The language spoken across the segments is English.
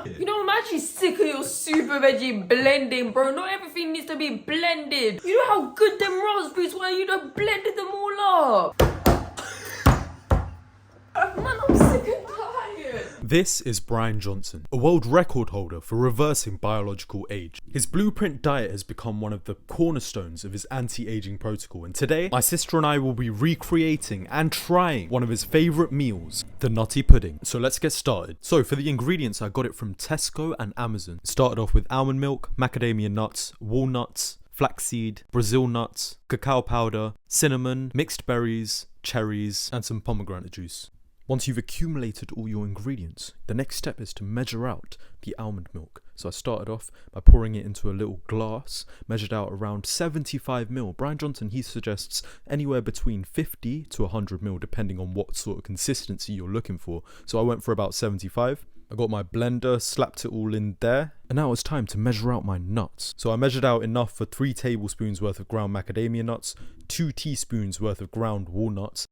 it. You know, I'm actually sick of your super veggie blending, bro. Not everything needs to be blended. You know how good them raspberries were? You done blended them all up. Man, I'm sick and tired. This is Bryan Johnson, a world record holder for reversing biological age. His blueprint diet has become one of the cornerstones of his anti-aging protocol, and today my sister and I will be recreating and trying one of his favourite meals, the nutty pudding. So let's get started. So for the ingredients, I got it from Tesco and Amazon. It started off with almond milk, macadamia nuts, walnuts, flaxseed, Brazil nuts, cacao powder, cinnamon, mixed berries, cherries, and some pomegranate juice. Once you've accumulated all your ingredients, the next step is to measure out the almond milk. So I started off by pouring it into a little glass, measured out around 75 ml. Bryan Johnson, he suggests anywhere between 50 to 100 ml, depending on what sort of consistency you're looking for. So I went for about 75. I got my blender, slapped it all in there, and now it's time to measure out my nuts. So I measured out enough for 3 tablespoons worth of ground macadamia nuts, 2 teaspoons worth of ground walnuts,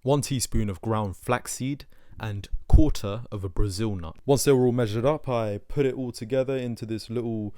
1 teaspoon of ground flaxseed, and quarter of a Brazil nut. Once they were all measured up, I put it all together into this little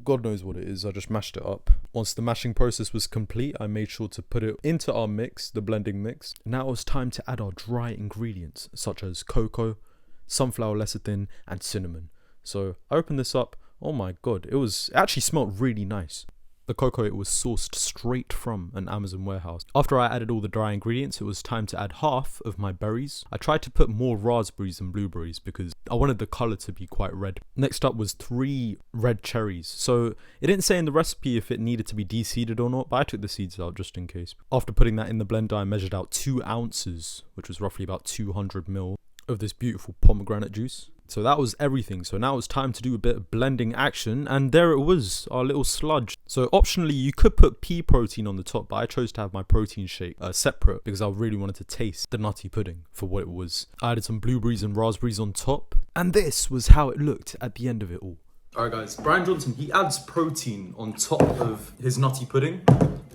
God knows what it is. I just mashed it up. Once the mashing process was complete, I made sure to put it into our mix, the blending mix. Now it was time to add our dry ingredients, such as cocoa, sunflower lecithin, and cinnamon. So I opened this up. Oh my god, it actually smelled really nice. The cocoa, it was sourced straight from an Amazon warehouse. After I added all the dry ingredients, it was time to add half of my berries. I tried to put more raspberries than blueberries because I wanted the colour to be quite red. Next up was 3 red cherries. So it didn't say in the recipe if it needed to be de-seeded or not, but I took the seeds out just in case. After putting that in the blender, I measured out 2 ounces, which was roughly about 200 ml of this beautiful pomegranate juice. So that was everything. So now it's time to do a bit of blending action, and there it was, our little sludge. So optionally you could put pea protein on the top, but I chose to have my protein shake separate because I really wanted to taste the nutty pudding for what it was. I added some blueberries and raspberries on top, and this was how it looked at the end of it all. Alright guys, Bryan Johnson, he adds protein on top of his nutty pudding,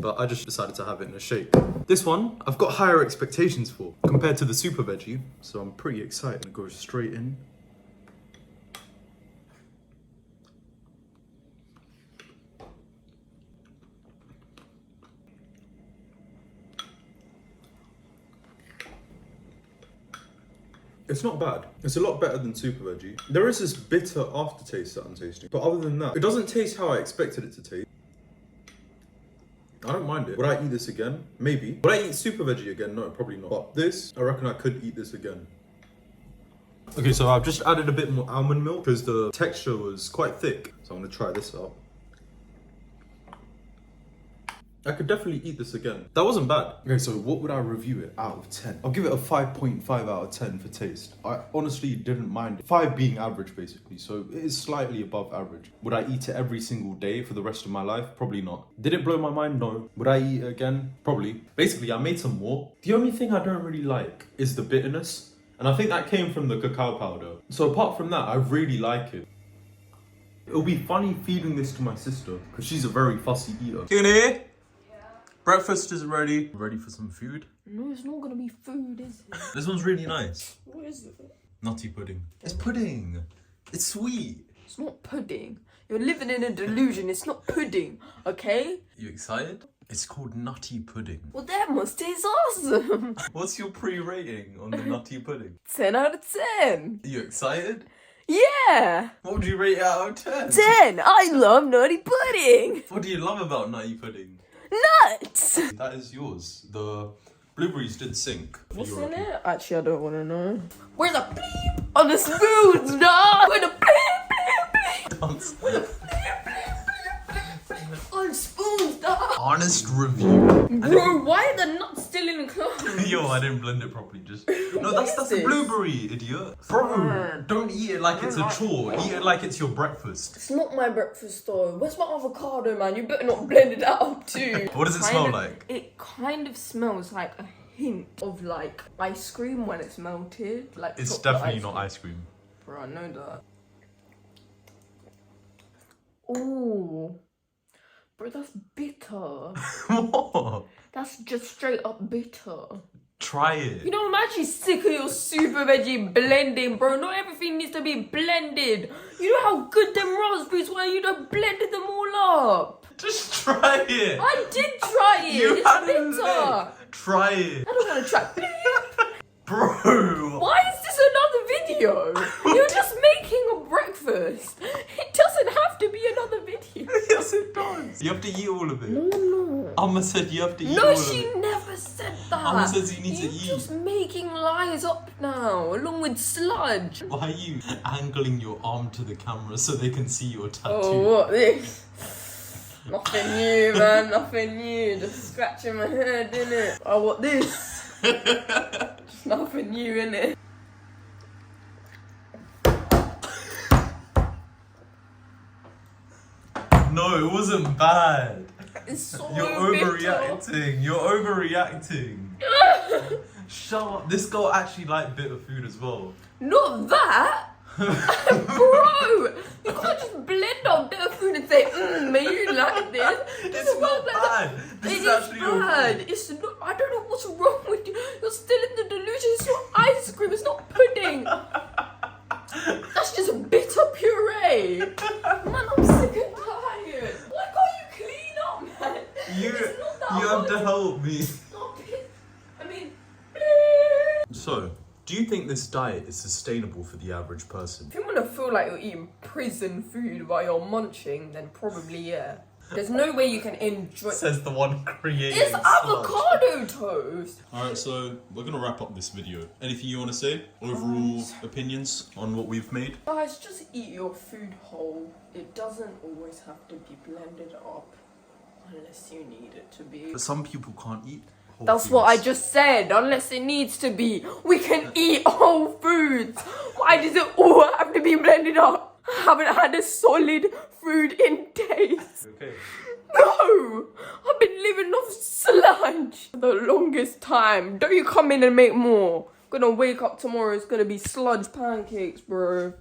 but I just decided to have it in a shake. This one, I've got higher expectations for compared to the super veggie, so I'm pretty excited. It goes straight in. It's not bad. It's a lot better than super veggie. There is this bitter aftertaste that I'm tasting. But other than that, it doesn't taste how I expected it to taste. I don't mind it. Would I eat this again? Maybe. Would I eat super veggie again? No, probably not. But this, I reckon I could eat this again. Okay, so I've just added a bit more almond milk because the texture was quite thick. So I'm gonna try this out. I could definitely eat this again. That wasn't bad. Okay, so what would I review it out of 10? I'll give it a 5.5 out of 10 for taste. I honestly didn't mind it. 5 being average, basically, so it is slightly above average. Would I eat it every single day for the rest of my life? Probably not. Did it blow my mind? No. Would I eat it again? Probably. Basically, I made some more. The only thing I don't really like is the bitterness, and I think that came from the cacao powder. So apart from that, I really like it. It'll be funny feeding this to my sister, because she's a very fussy eater. Kenny? Breakfast is ready. Ready for some food? No, it's not gonna be food, is it? This one's really nice. What is it? Nutty pudding. It's pudding. It's sweet. It's not pudding. You're living in a delusion. It's not pudding, okay? You excited? It's called nutty pudding. Well, that must taste awesome. What's your pre-rating on the nutty pudding? 10 out of 10. Are you excited? Yeah. What would you rate it out of 10? 10. I love nutty pudding. What do you love about nutty pudding? Nuts. That is yours. The blueberries did sink. What's in it? Actually, I don't want to know. Where's the bleep on the spoons, dog? Where's the bleep, bleep, bleep? Dance. Where's the bleep, bleep, bleep, bleep? On spoons, dog. Honest review. Bro, why are the nuts still in the clothes? Yo, I didn't blend it properly. No, that's a blueberry, idiot. Bro, don't eat it like it's a chore. Eat it like it's your breakfast. It's not my breakfast though. Where's my avocado, man? You better not blend it out too. What does it smell like? It kind of smells like a hint of like ice cream when it's melted. Like it's definitely not ice cream. Bro, I know that. Ooh. Bro, that's bitter. What? That's just straight up bitter. try it. You know, I'm actually sick of your super veggie blending, bro. Not everything needs to be blended. You know how good them raspberries were? You done blended them all up. Just try it. I did try it. You It's had a bitter. lick. Try it. I don't want to try. Bro. Why is this another video? You're just making a breakfast. It doesn't have to be another video. Yes, it does. You have to eat all of it. No. Amma said you have to eat all No, of she it. never said that. Amma says you need to You're eat. just making lies up now, along with sludge. Why are you angling your arm to the camera so they can see your tattoo? Oh, what this? Nothing new, man. Nothing new. Just scratching my head, innit? Oh, what this? Just nothing new, innit? No, it wasn't bad. It's so You're bitter. overreacting. You're overreacting. Shut up. This girl actually liked bitter food as well. Not that. Bro, you can't just blend up bitter food and say, may you like this. It's not bad. This is actually bad. okay. It's not, I don't know what's wrong with you. You're still in the delusion. It's not ice cream. It's not pudding. That's just bitter puree. Man, I'm sick and tired. Why can't you clean up, man? You It's not that have hard. to help me. Stop it. I mean, So, do you think this diet is sustainable for the average person? if you want to feel like you're eating prison food while you're munching, then probably yeah. There's no way you can enjoy. Says the one creating It's sludge. avocado toast. Alright, so we're gonna wrap up this video. Anything you want to say? Overall opinions on what we've made? Guys, just eat your food whole. It doesn't always have to be blended up unless you need it to be. But some people can't eat whole That's foods. what I just said. Unless it needs to be. We can eat whole foods. Why does it all have to be blended up? I haven't had a solid food in days. Okay. No! I've been living off sludge for the longest time. Don't you come in and make more. I'm gonna wake up tomorrow, it's gonna be sludge pancakes, bro.